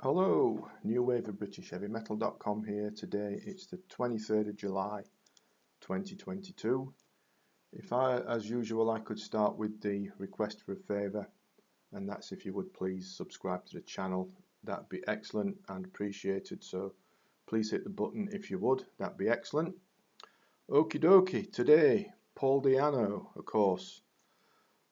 Hello, New Wave of British Heavy Metal.com here. Today it's the 23rd of July 2022. If as usual, I could start with the request for a favour, and that's if you would please subscribe to the channel. That'd be excellent and appreciated, so please hit the button if you would, that'd be excellent. Okie dokie, today, Paul Di'Anno, of course.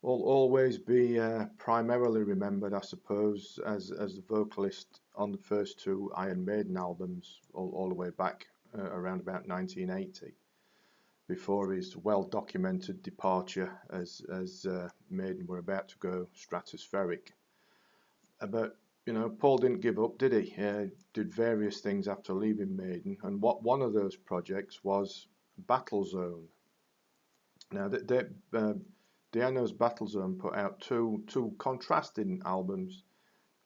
Will always be primarily remembered, I suppose, as the vocalist on the first two Iron Maiden albums, all the way back around about 1980, before his well-documented departure as Maiden were about to go stratospheric. But you know, Paul didn't give up, did he? Did various things after leaving Maiden, and one of those projects was Battlezone. Now, Di'Anno's Battlezone put out two contrasting albums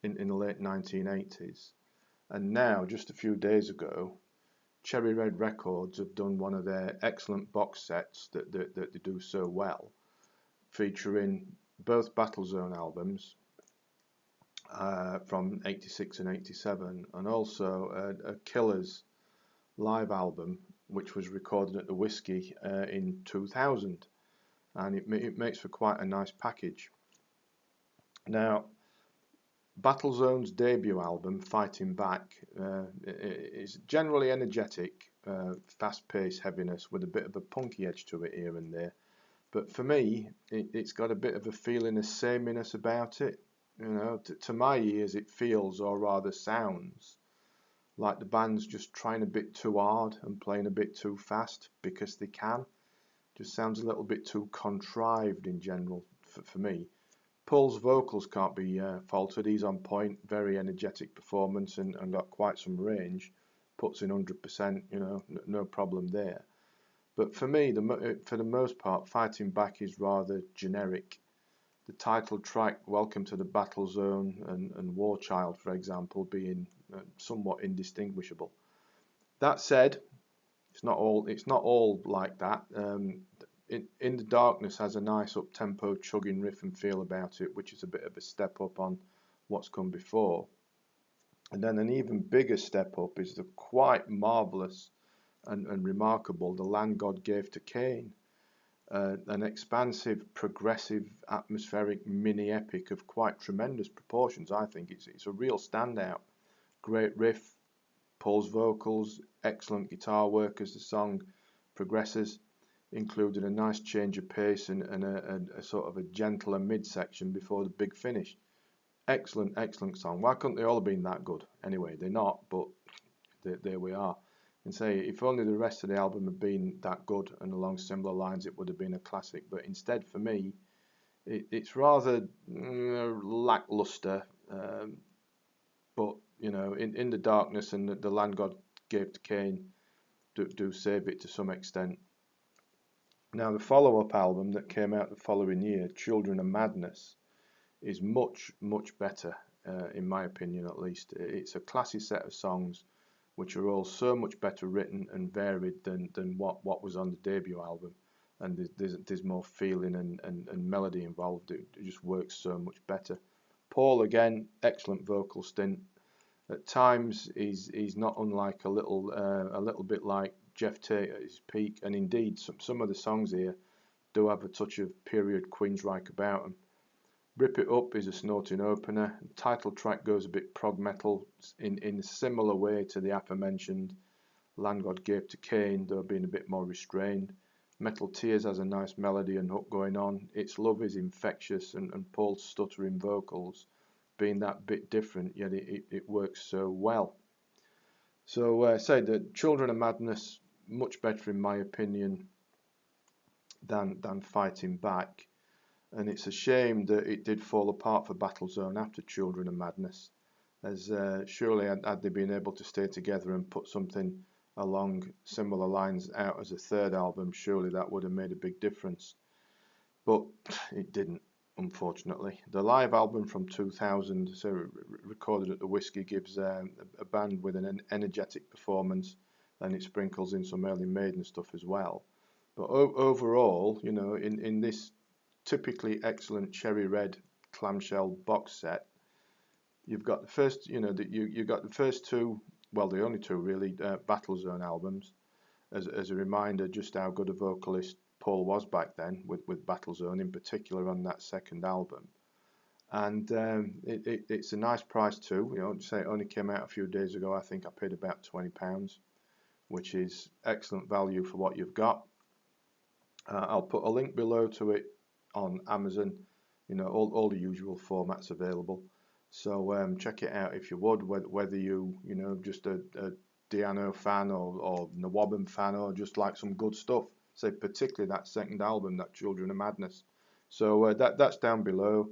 in the late 1980s, and now, just a few days ago, Cherry Red Records have done one of their excellent box sets that they do so well, featuring both Battlezone albums from 86 and 87, and also a Killers live album which was recorded at the Whiskey in 2000. And it makes for quite a nice package. Now, Battlezone's debut album, Fighting Back, is generally energetic, fast-paced heaviness with a bit of a punky edge to it here and there. But for me, it's got a bit of a feeling of sameness about it. You know, to my ears, it feels, or rather sounds, like the band's just trying a bit too hard and playing a bit too fast because they can. Just sounds a little bit too contrived in general for me. Paul's vocals can't be faulted. He's on point, very energetic performance and got quite some range. Puts in 100%, you know, no problem there. But for me, for the most part, Fighting Back is rather generic. The title track, Welcome to the Battlezone, and War Child, for example, being somewhat indistinguishable. That said, it's not all like that. In the Darkness has a nice up-tempo chugging riff and feel about it, which is a bit of a step up on what's come before. And then an even bigger step up is the quite marvellous and remarkable The Land God Gave to Cain, an expansive, progressive, atmospheric mini-epic of quite tremendous proportions. I think it's a real standout. Great riff, Paul's vocals, excellent guitar work as the song progresses, included a nice change of pace and a sort of a gentler midsection before the big finish. Excellent song. Why couldn't they all have been that good? Anyway, they're not, but there we are. And say, if only the rest of the album had been that good and along similar lines, it would have been a classic. But instead, for me, it's rather lackluster. But you know, in the Darkness and the Land God Gave to Cain do save it to some extent. Now, the follow-up album that came out the following year, Children of Madness, is much better, in my opinion at least. It's a classy set of songs which are all so much better written and varied than what was on the debut album, and there's more feeling and melody involved. It just works so much better. Paul, again, excellent vocal stint. At times, he's not unlike a little bit like Jeff Tate at his peak, and indeed, some of the songs here do have a touch of period Queensryche about them. Rip It Up is a snorting opener. The title track goes a bit prog metal in a similar way to the aforementioned Land God Gave to Cain, though being a bit more restrained. Metal Tears has a nice melody and hook going on. Its Love is infectious, and Paul's stuttering vocals being that bit different, yet it works so well. So say that Children of Madness, much better in my opinion than Fighting Back, and it's a shame that it did fall apart for Battlezone after Children of Madness, as surely had they been able to stay together and put something along similar lines out as a third album, surely that would have made a big difference, but it didn't, unfortunately. The live album from 2000, so recorded at the Whiskey, gives a band with an energetic performance, and it sprinkles in some early Maiden stuff as well. But overall, you know, in this typically excellent Cherry Red clamshell box set, You've got the first, you got the first two, well, the only two really, Battlezone albums. As a reminder, just how good a vocalist Paul was back then with Battlezone, in particular on that second album. And it's a nice price too. Say it only came out a few days ago. I think I paid about £20, which is excellent value for what you've got. I'll put a link below to it on Amazon. All the usual formats available. So check it out if you would. Whether just a Diano fan or Nawabum fan, or just like some good stuff. Say particularly that second album, that Children of Madness. So that's down below.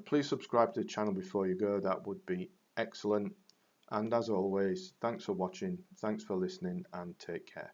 Please subscribe to the channel before you go. That would be excellent. And as always, thanks for watching, thanks for listening, and take care.